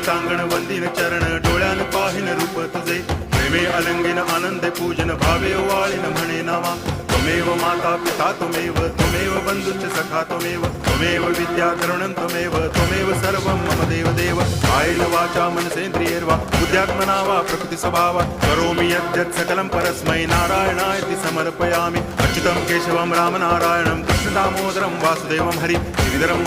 सांगण वंदिन चरण डोळ्यान पाहिन रूप तुझे प्रेमे अलंगिन आनंदे पूजन भावे ओवाळीन म्हणे नावा त्वमेव माता पिता त्वमेव बंधुश्च सखा त्वमेव विद्या द्रविणं त्वमेव सर्वं मम देव कायेन वाचा मनसेन्द्रियैर्वा बुद्ध्यात्मना वा प्रकृति स्वभावात् करोमि यद्यत् सकलं परस्मै नारायणायति समर्पयामि अच्युतं केशवं रामनारायणं कृष्णदामोदरं वासुदेवं हरि श्रीधरं